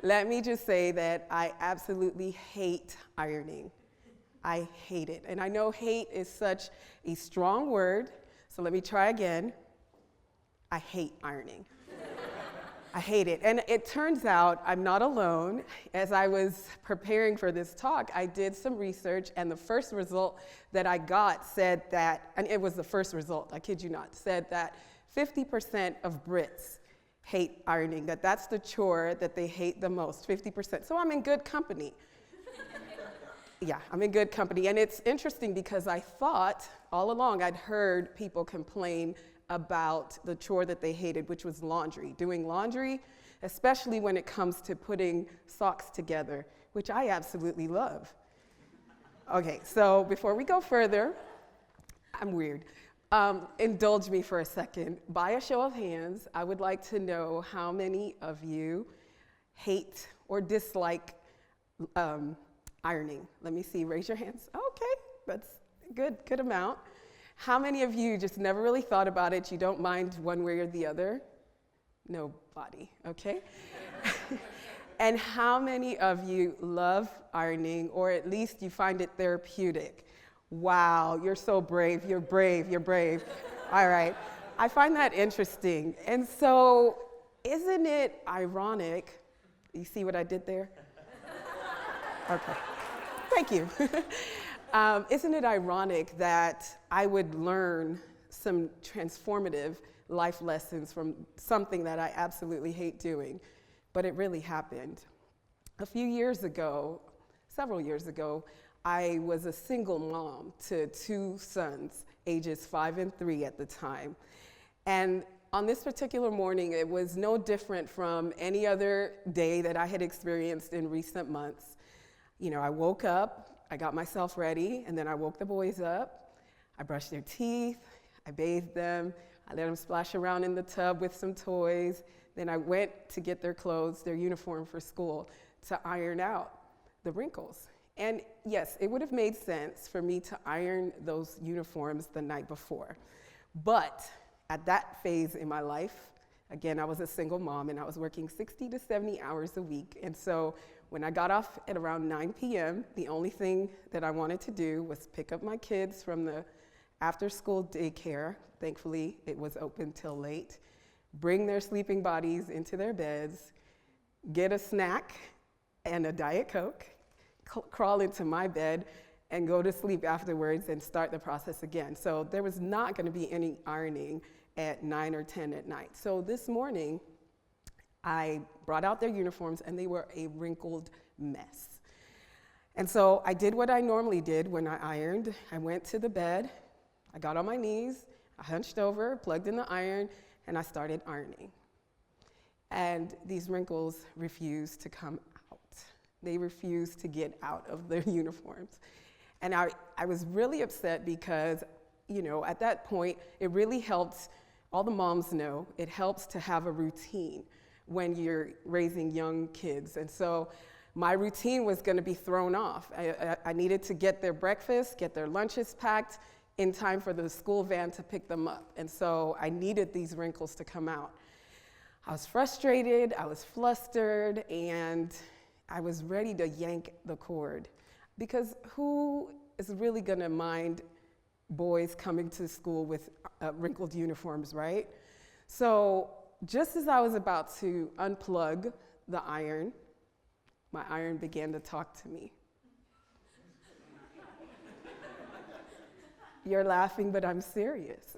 Let me just say that I absolutely hate ironing. I hate it. And I know hate is such a strong word, so let me try again. I hate ironing. I hate it. And it turns out I'm not alone. As I was preparing for this talk, I did some research, and the first result that I got said that, and it was the first result, I kid you not, said that 50% of Brits hate ironing, that's the chore that they hate the most, 50%. So I'm in good company. Yeah, I'm in good company. And it's interesting because I thought all along I'd heard people complain about the chore that they hated, which was laundry. Doing laundry, especially when it comes to putting socks together, which I absolutely love. Okay, so before we go further, I'm weird. Indulge me for a second. By a show of hands, I would like to know how many of you hate or dislike ironing. Let me see, raise your hands. Okay, that's good amount. How many of you just never really thought about it? You don't mind one way or the other? Nobody, okay? And how many of you love ironing, or at least you find it therapeutic? Wow, you're so brave, you're brave. All right, I find that interesting. And so, isn't it ironic? You see what I did there? Okay, thank you. Isn't it ironic that I would learn some transformative life lessons from something that I absolutely hate doing? But it really happened. A few years ago, several years ago, I was a single mom to 2 sons, ages 5 and 3 at the time. And on this particular morning, it was no different from any other day that I had experienced in recent months. You know, I woke up, I got myself ready, and then I woke the boys up. I brushed their teeth, I bathed them, I let them splash around in the tub with some toys. Then I went to get their clothes, their uniform for school, to iron out the wrinkles. And yes, it would have made sense for me to iron those uniforms the night before. But at that phase in my life, again, I was a single mom and I was working 60 to 70 hours a week. And so when I got off at around 9 p.m., the only thing that I wanted to do was pick up my kids from the after-school daycare. Thankfully, it was open till late. Bring their sleeping bodies into their beds, get a snack and a Diet Coke, crawl into my bed, and go to sleep afterwards and start the process again. So there was not going to be any ironing at 9 or 10 at night. So this morning, I brought out their uniforms, and they were a wrinkled mess. And so I did what I normally did when I ironed. I went to the bed, I got on my knees, I hunched over, plugged in the iron, and I started ironing. And these wrinkles refused to come out. They refused to get out of their uniforms. And I was really upset because, you know, at that point, it really helped, all the moms know, it helps to have a routine when you're raising young kids. And so my routine was gonna be thrown off. I needed to get their breakfast, get their lunches packed in time for the school van to pick them up. And so I needed these wrinkles to come out. I was frustrated, I was flustered, and I was ready to yank the cord. Because who is really gonna mind boys coming to school with wrinkled uniforms, right? So just as I was about to unplug the iron, my iron began to talk to me. You're laughing, but I'm serious.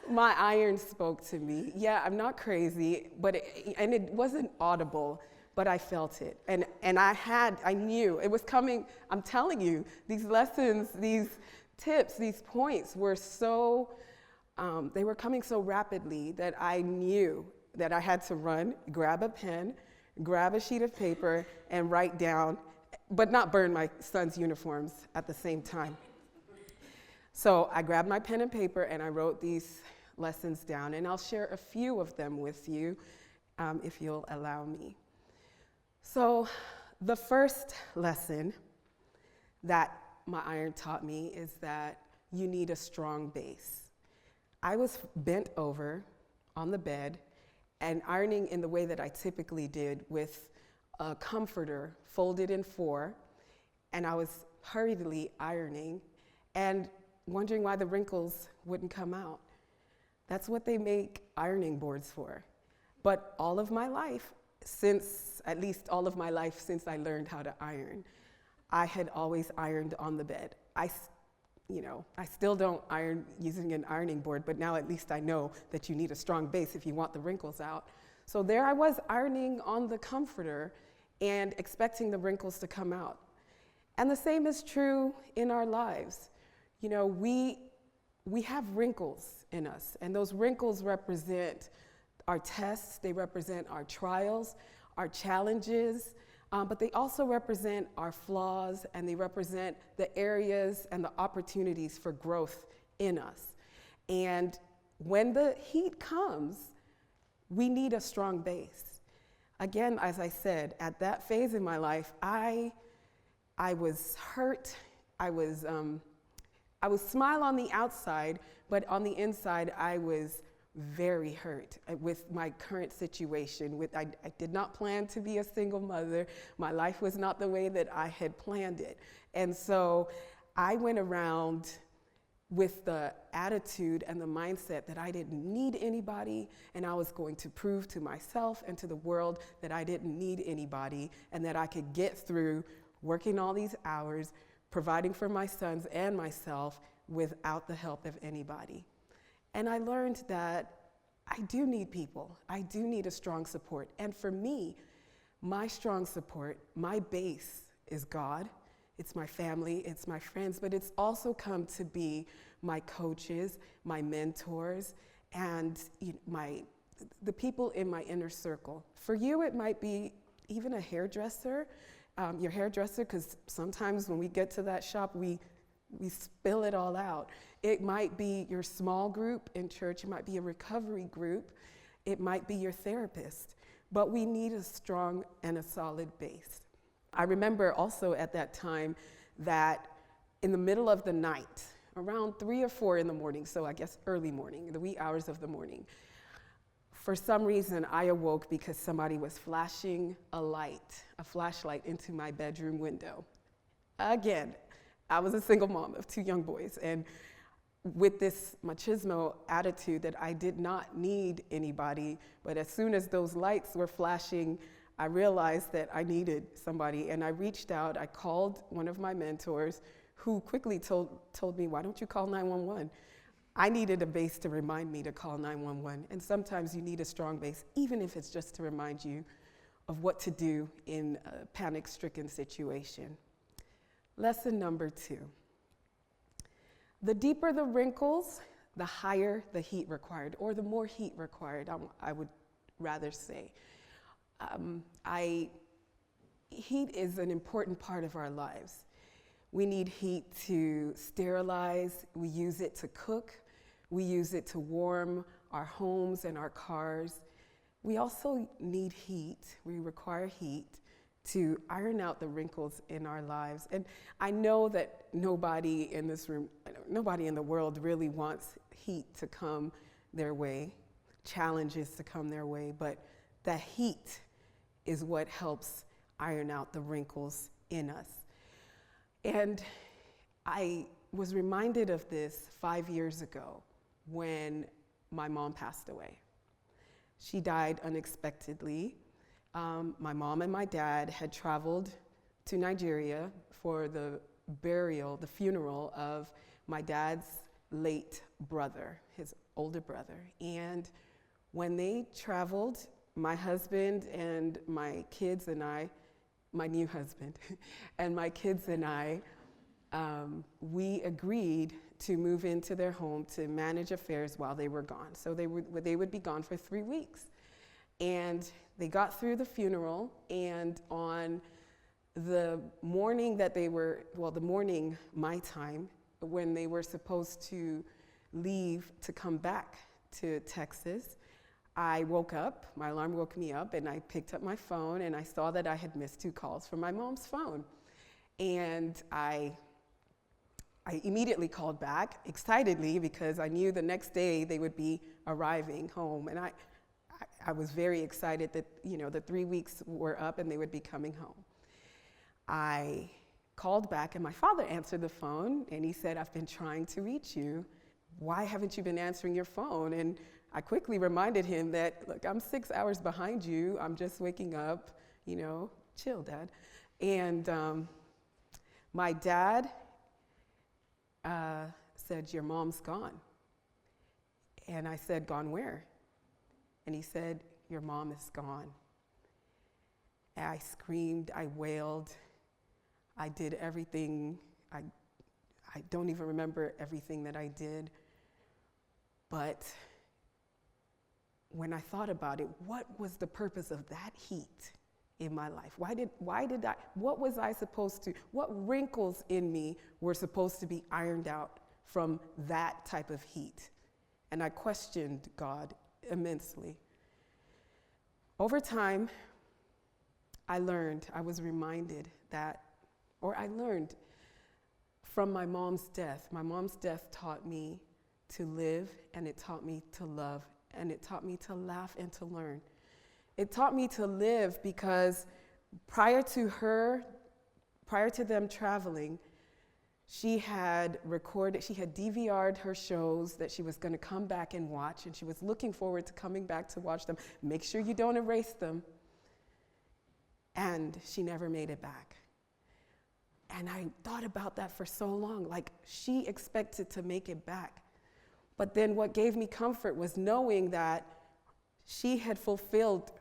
My iron spoke to me. Yeah, I'm not crazy, but it wasn't audible, but I felt it. And I knew it was coming. I'm telling you, these lessons, these tips, these points were so, they were coming so rapidly that I knew that I had to run, grab a pen, grab a sheet of paper, and write down, but not burn my son's uniforms at the same time. So I grabbed my pen and paper and I wrote these lessons down, and I'll share a few of them with you if you'll allow me. So the first lesson that my iron taught me is that you need a strong base. I was bent over on the bed and ironing in the way that I typically did, with a comforter folded in four, and I was hurriedly ironing and wondering why the wrinkles wouldn't come out. That's what they make ironing boards for. But all of my life, at least all of my life since I learned how to iron, I had always ironed on the bed. I still don't iron using an ironing board, but now at least I know that you need a strong base if you want the wrinkles out. So there I was ironing on the comforter and expecting the wrinkles to come out. And the same is true in our lives. You know, we have wrinkles in us, and those wrinkles represent our tests, they represent our trials, our challenges, but they also represent our flaws, and they represent the areas and the opportunities for growth in us. And when the heat comes, we need a strong base. Again, as I said, at that phase in my life, I was hurt. I would smile on the outside, but on the inside, I was very hurt with my current situation. I did not plan to be a single mother. My life was not the way that I had planned it. And so I went around with the attitude and the mindset that I didn't need anybody, and I was going to prove to myself and to the world that I didn't need anybody, and that I could get through working all these hours, providing for my sons and myself without the help of anybody. And I learned that I do need people. I do need a strong support. And for me, my strong support, my base is God. It's my family, it's my friends, but it's also come to be my coaches, my mentors, and the people in my inner circle. For you, it might be even a hairdresser, your hairdresser, because sometimes when we get to that shop, we spill it all out. It might be your small group in church, it might be a recovery group, it might be your therapist, but we need a strong and a solid base. I remember also at that time that in the middle of the night, around 3 or 4 in the morning, so I guess early morning, the wee hours of the morning, for some reason I awoke because somebody was flashing a flashlight into my bedroom window. Again, I was a single mom of 2 young boys, and with this machismo attitude that I did not need anybody, but as soon as those lights were flashing, I realized that I needed somebody, and I reached out. I called one of my mentors, who quickly told me, why don't you call 911? I needed a base to remind me to call 911, and sometimes you need a strong base, even if it's just to remind you of what to do in a panic-stricken situation. Lesson number 2. The deeper the wrinkles, the higher the heat required, or the more heat required, I would rather say. Heat is an important part of our lives. We need heat to sterilize, we use it to cook, we use it to warm our homes and our cars. We also need heat, we require heat to iron out the wrinkles in our lives. And I know that nobody in this room, nobody in the world really wants heat to come their way, challenges to come their way, but the heat is what helps iron out the wrinkles in us. And I was reminded of this 5 years ago when my mom passed away. She died unexpectedly. My mom and my dad had traveled to Nigeria for the funeral of my dad's late brother, his older brother. And when they traveled, my husband and my kids and I, my new husband, and my kids and I, we agreed to move into their home to manage affairs while they were gone. So they would be gone for 3 weeks. And they got through the funeral, and on the morning the morning my time, when they were supposed to leave to come back to Texas, I woke up, my alarm woke me up, and I picked up my phone, and I saw that I had missed 2 calls from my mom's phone. And I immediately called back excitedly because I knew the next day they would be arriving home. And I was very excited that, the 3 weeks were up and they would be coming home. I called back and my father answered the phone and he said, "I've been trying to reach you. Why haven't you been answering your phone?" And I quickly reminded him that, look, I'm 6 hours behind you. I'm just waking up, chill, Dad. And my dad said, "Your mom's gone." And I said, "Gone where?" And he said, "Your mom is gone." And I screamed, I wailed, I did everything. I don't even remember everything that I did. But when I thought about it, what was the purpose of that heat in my life? What wrinkles in me were supposed to be ironed out from that type of heat? And I questioned God immensely. Over time, I was reminded I learned from my mom's death. My mom's death taught me to live, and it taught me to love, and it taught me to laugh and to learn. It taught me to live because prior to them traveling, she had DVR'd her shows that she was going to come back and watch, and she was looking forward to coming back to watch them. Make sure you don't erase them. And she never made it back. And I thought about that for so long, like she expected to make it back. But then what gave me comfort was knowing that she had fulfilled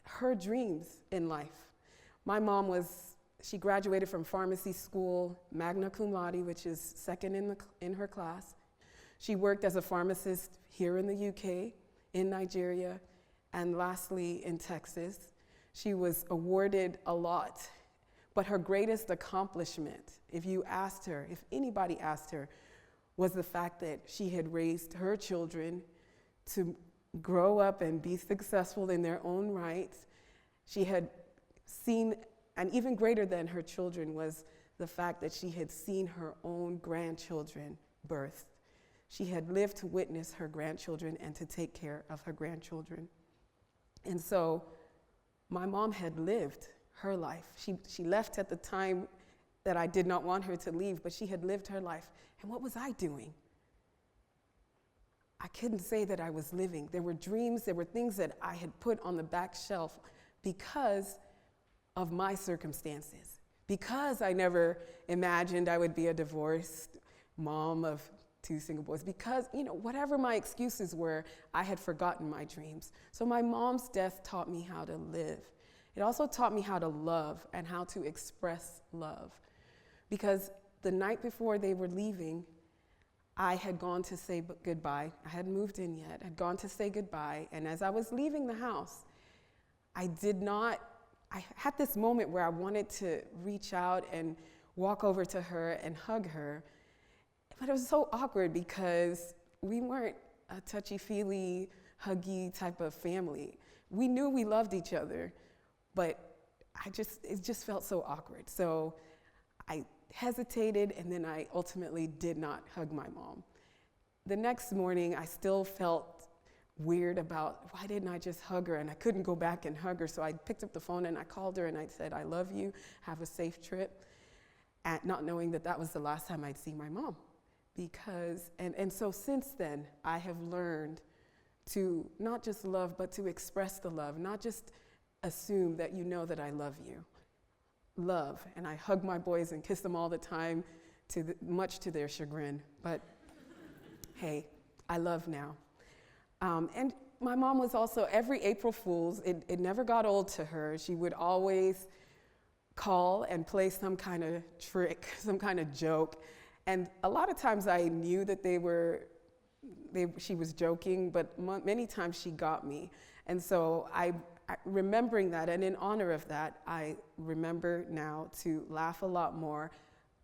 her dreams in life. My mom she graduated from pharmacy school, magna cum laude, which is second in her class. She worked as a pharmacist here in the UK, in Nigeria, and lastly in Texas. She was awarded a lot, but her greatest accomplishment, if anybody asked her, was the fact that she had raised her children to grow up and be successful in their own right. She had seen, and even greater than her children was the fact that she had seen her own grandchildren birthed. She had lived to witness her grandchildren and to take care of her grandchildren. And so my mom had lived her life. She left at the time that I did not want her to leave, but she had lived her life. And what was I doing? I couldn't say that I was living. There were dreams, there were things that I had put on the back shelf because of my circumstances. Because I never imagined I would be a divorced mom of 2 single boys. Because, whatever my excuses were, I had forgotten my dreams. So my mom's death taught me how to live. It also taught me how to love and how to express love. Because the night before they were leaving, I had gone to say goodbye. I hadn't moved in yet. I'd gone to say goodbye. And as I was leaving the house, I had this moment where I wanted to reach out and walk over to her and hug her. But it was so awkward because we weren't a touchy-feely, huggy type of family. We knew we loved each other, but it just felt so awkward. So I hesitated, and then I ultimately did not hug my mom. The next morning, I still felt weird about why didn't I just hug her, and I couldn't go back and hug her. So I picked up the phone and I called her and I said, "I love you, have a safe trip," and not knowing that was the last time I'd see my mom. And so since then, I have learned to not just love, but to express the love, not just assume that you know that I love you. Love, and I hug my boys and kiss them all the time, much to their chagrin, but hey, I love now. And my mom was also, every April Fool's, it never got old to her. She would always call and play some kind of trick, some kind of joke. And a lot of times I knew that she was joking, but many times she got me. And so remembering that, and in honor of that, I remember now to laugh a lot more,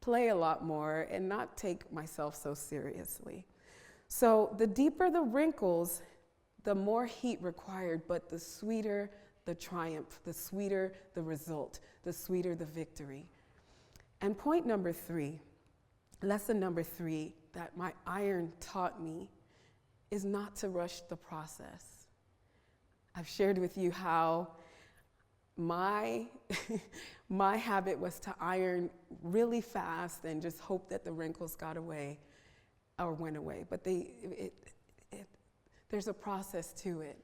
play a lot more, and not take myself so seriously. So the deeper the wrinkles, the more heat required, but the sweeter the triumph, the sweeter the result, the sweeter the victory. And point number 3, lesson number 3 that my iron taught me is not to rush the process. I've shared with you how my habit was to iron really fast and just hope that the wrinkles got away or went away. But there's a process to it.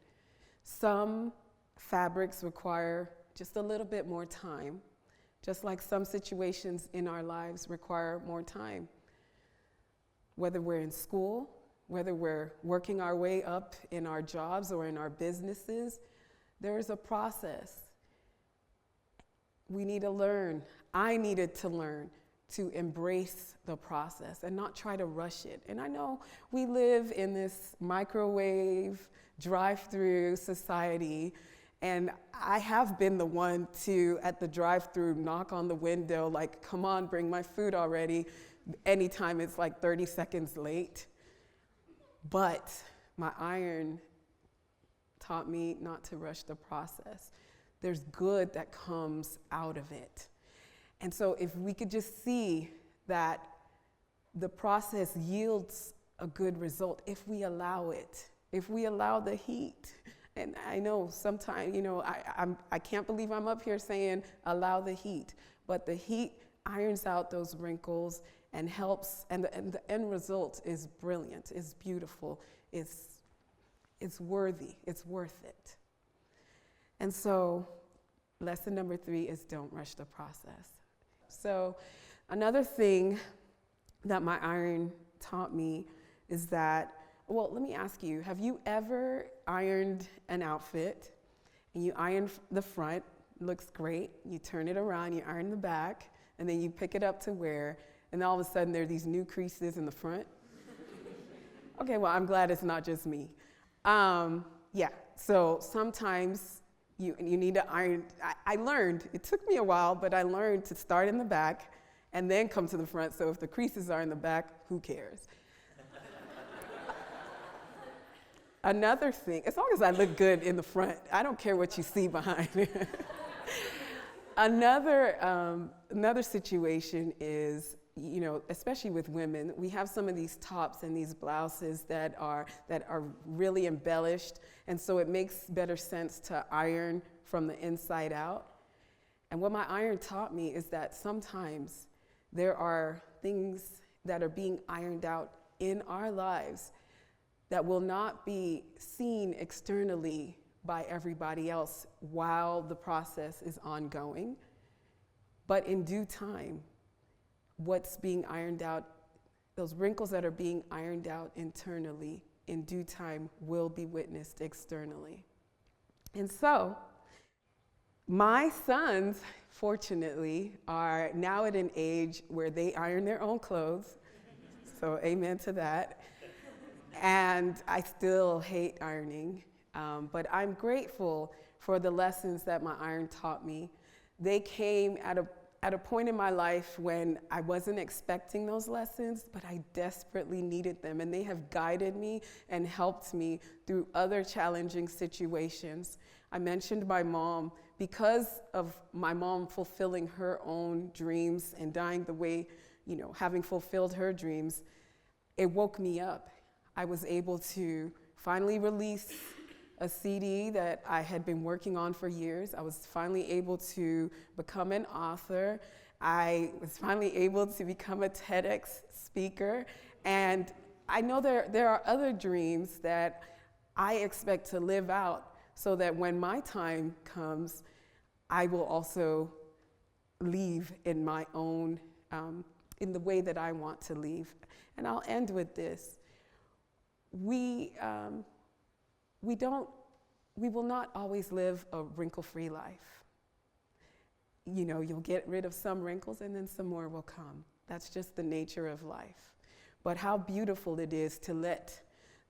Some fabrics require just a little bit more time, just like some situations in our lives require more time. Whether we're in school, whether we're working our way up in our jobs or in our businesses, there is a process. We need to learn. I needed to learn to embrace the process and not try to rush it. And I know we live in this microwave, drive-through society, and I have been the one to, at the drive-through, knock on the window, like, come on, bring my food already, anytime it's like 30 seconds late. But my iron taught me not to rush the process. There's good that comes out of it. And so if we could just see that the process yields a good result, if we allow it, if we allow the heat. And I know sometimes, I can't believe I'm up here saying allow the heat, but the heat irons out those wrinkles and helps, and the end result is brilliant, is beautiful, it's worthy, it's worth it. And so lesson number 3 is don't rush the process. So another thing that my iron taught me is that, well, let me ask you, have you ever ironed an outfit and you iron the front, looks great, you turn it around, you iron the back, and then you pick it up to wear, and all of a sudden there are these new creases in the front? Okay, well, I'm glad it's not just me. So sometimes you need to iron. I learned, it took me a while, but I learned to start in the back and then come to the front, so if the creases are in the back, who cares? Another thing, as long as I look good in the front, I don't care what you see behind me. Another situation is, especially with women, we have some of these tops and these blouses that are really embellished, and so it makes better sense to iron from the inside out. And what my iron taught me is that sometimes there are things that are being ironed out in our lives that will not be seen externally by everybody else while the process is ongoing. But in due time, what's being ironed out, those wrinkles that are being ironed out internally, in due time will be witnessed externally. And so, my sons, fortunately, are now at an age where they iron their own clothes. So amen to that. And I still hate ironing, but I'm grateful for the lessons that my iron taught me. They came at a point in my life when I wasn't expecting those lessons, but I desperately needed them, and they have guided me and helped me through other challenging situations. I mentioned my mom. Because of my mom fulfilling her own dreams and dying the way, having fulfilled her dreams, it woke me up. I was able to finally release a CD that I had been working on for years. I was finally able to become an author. I was finally able to become a TEDx speaker. And I know there are other dreams that I expect to live out so that when my time comes, I will also leave in my own, in the way that I want to leave. And I'll end with this. We will not always live a wrinkle-free life. You'll get rid of some wrinkles and then some more will come. That's just the nature of life. But how beautiful it is to let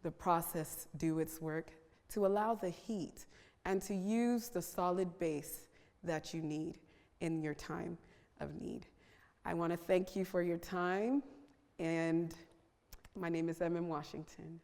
the process do its work, to allow the heat, and to use the solid base that you need in your time of need. I want to thank you for your time, and my name is Emem Washington.